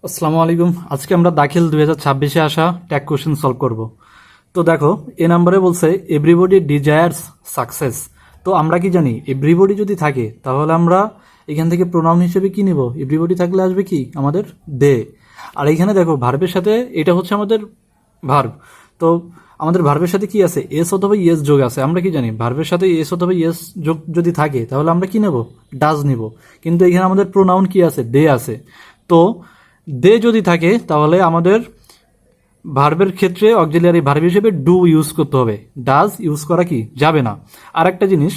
আসসালামু আলাইকুম। আজকে আমরা দাখিল 2026-এ আসা ট্যাগ কোশ্চেন সলভ করব। তো দেখো, এ নাম্বারে বলছে এভরিবডি ডিজায়ার্স সাকসেস। তো আমরা কি জানি, এভরিবডি যদি থাকে তাহলে আমরা এখান থেকে প্রোনাউন হিসেবে কি নিব? এভরিবডি থাকলে আসবে কি আমাদের দে। আর এখানে দেখো ভার্বের সাথে এটা হচ্ছে আমাদের ভার্ব। তো আমাদের ভার্বের সাথে কি আছে? এস অথবা ইয়েস যোগ আছে। আমরা কি জানি, ভার্বের সাথে এস অথবা ইয়েস যোগ যদি থাকে তাহলে আমরা কি নেব? ডাজ নিব। কিন্তু এখানে আমাদের প্রোনাউন কি আছে? দে আছে। তো দে যদি থাকে তাহলে আমাদের ভার্বের ক্ষেত্রে অক্সিলিয়ারি ভার্ব হিসেবে ডু ইউজ করতে হবে। ডাজ ইউজ করা কি যাবে না। আর একটা জিনিস,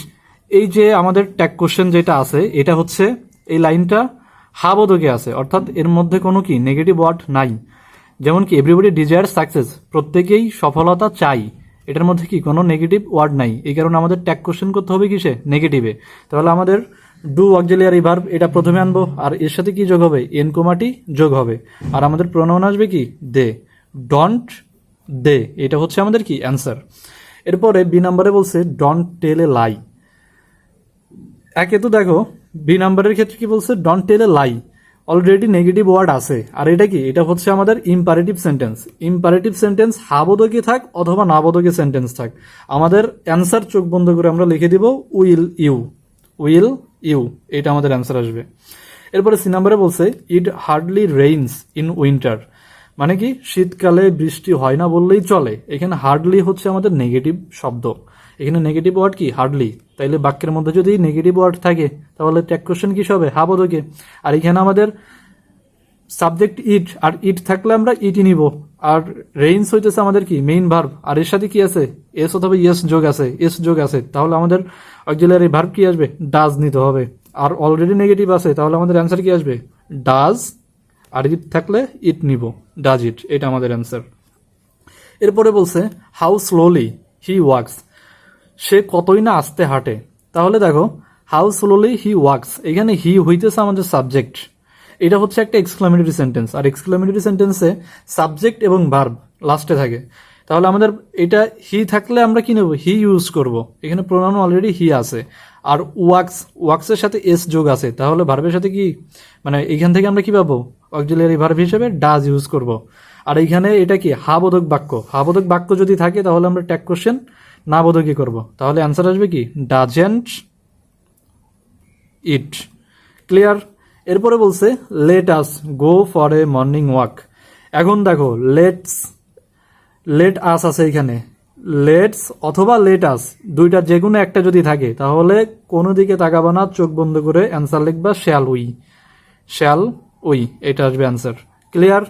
এই যে আমাদের ট্যাগ কোশ্চেন যেটা আছে এটা হচ্ছে এই লাইনটা হা বোধকে আছে, অর্থাৎ এর মধ্যে কোনো কি নেগেটিভ ওয়ার্ড নাই। যেমন কি এভরিবডি ডিজায়ার সাকসেস, প্রত্যেকেই সফলতা চাই, এটার মধ্যে কি কোনো নেগেটিভ ওয়ার্ড নাই। এই কারণে আমাদের ট্যাগ কোশ্চেন করতে হবে কিসে? নেগেটিভে। তাহলে আমাদের ডু অক্সিলিয়ারি ভার্ব এটা প্রথমে আনবো, আর এর সাথে কি যোগ হবে? এন কোমাটি যোগ হবে, আর আমাদের প্রোনাউন আসবে কি? দে। ডন্ট দে, এটা হচ্ছে আমাদের কি অ্যান্সার। এরপরে বি নাম্বারে বলছে ডন্ট টেল এ লাই। একে তো দেখো বি নাম্বারের ক্ষেত্রে কি বলছে? Don't tell a lie, already negative word আছে। আর এটা কি? এটা হচ্ছে আমাদের ইম্পারেটিভ সেন্টেন্স। ইম্পারেটিভ সেন্টেন্স হা বোধকে থাক অথবা না বোধকে সেন্টেন্স থাক, আমাদের অ্যান্সার চোখ বন্ধ করে আমরা লিখে দিব উইল ইউ। উইল ইউ, এটা আমাদের অ্যান্সার আসবে। এরপরে সি নাম্বারে বলছে ইট হার্ডলি রেইনস ইন উইন্টার, মানে কি শীতকালে বৃষ্টি হয় না বললেই চলে। এখানে হার্ডলি হচ্ছে আমাদের নেগেটিভ শব্দ, এখানে নেগেটিভ ওয়ার্ড কি? হার্ডলি। তাইলে বাক্যের মধ্যে যদি নেগেটিভ ওয়ার্ড থাকে তাহলে ট্যাগ কোশ্চেন কি হবে? হা বোধকে। আর এখানে আমাদের সাবজেক্ট ইট, আর ইট থাকলে আমরা ইটই নিব। আর রেইনস হইতেছে আমাদের কি মেইন ভার্ব, আর এর সাথে কি আছে? এস অথবা ইয়েস যোগ আছে, এস যোগ আছে। তাহলে আমাদের অক্সিলিয়ারি ভার্ব কি আসবে? ডাজ নিতে হবে। আর অলরেডি নেগেটিভ আছে, তাহলে আমাদের অ্যান্সার কি আসবে? ডাজ। আর ইট থাকলে ইট নিব, ডাজ ইট, এটা আমাদের অ্যান্সার। এরপরে বলছে হাউ স্লোলি হি ওয়াক্স, সে কতই না আস্তে হাঁটে। তাহলে দেখো হাউ স্লোলি হি ওয়াক্স, এখানে হি হইতেছে আমাদের সাবজেক্ট। এটা হচ্ছে একটা এক্সক্লামেটরি সেন্টেন্স, আর এক্সক্লামেটরি সেন্টেন্সে সাবজেক্ট এবং ভার্ব লাস্টে থাকে। তাহলে আমাদের এটা হি থাকলে আমরা কি নেব? হি ইউজ করব। এখানে প্রোনাউন অলরেডি হি আছে। আর ওয়াক্স, ওয়াক্সের সাথে এস যোগ আছে, তাহলে ভার্বের সাথে কি মানে এখান থেকে আমরা কি পাবো? অক্সিলিয়ারি ভার্ব হিসেবে ডাজ ইউজ করব। আর এইখানে এটা কি? হা বোধক বাক্য। হা বোধক বাক্য যদি থাকে তাহলে আমরা ট্যাগ কোশ্চেন না বোধকই করব। তাহলে অ্যান্সার আসবে কি? Doesn't it. ক্লিয়ার? এরপরে বলছে let us go for a morning walk. এখন দেখো লেট আস আছে এখানে, লেটস অথবা লেট আস, দুইটা যে কোনো একটা যদি থাকে তাহলে কোনো দিকে তাকাবা না, চোখ বন্ধ করে অ্যান্সার লিখবা শ্যাল উই। শ্যাল উই, এটা আসবে অ্যান্সার। ক্লিয়ার?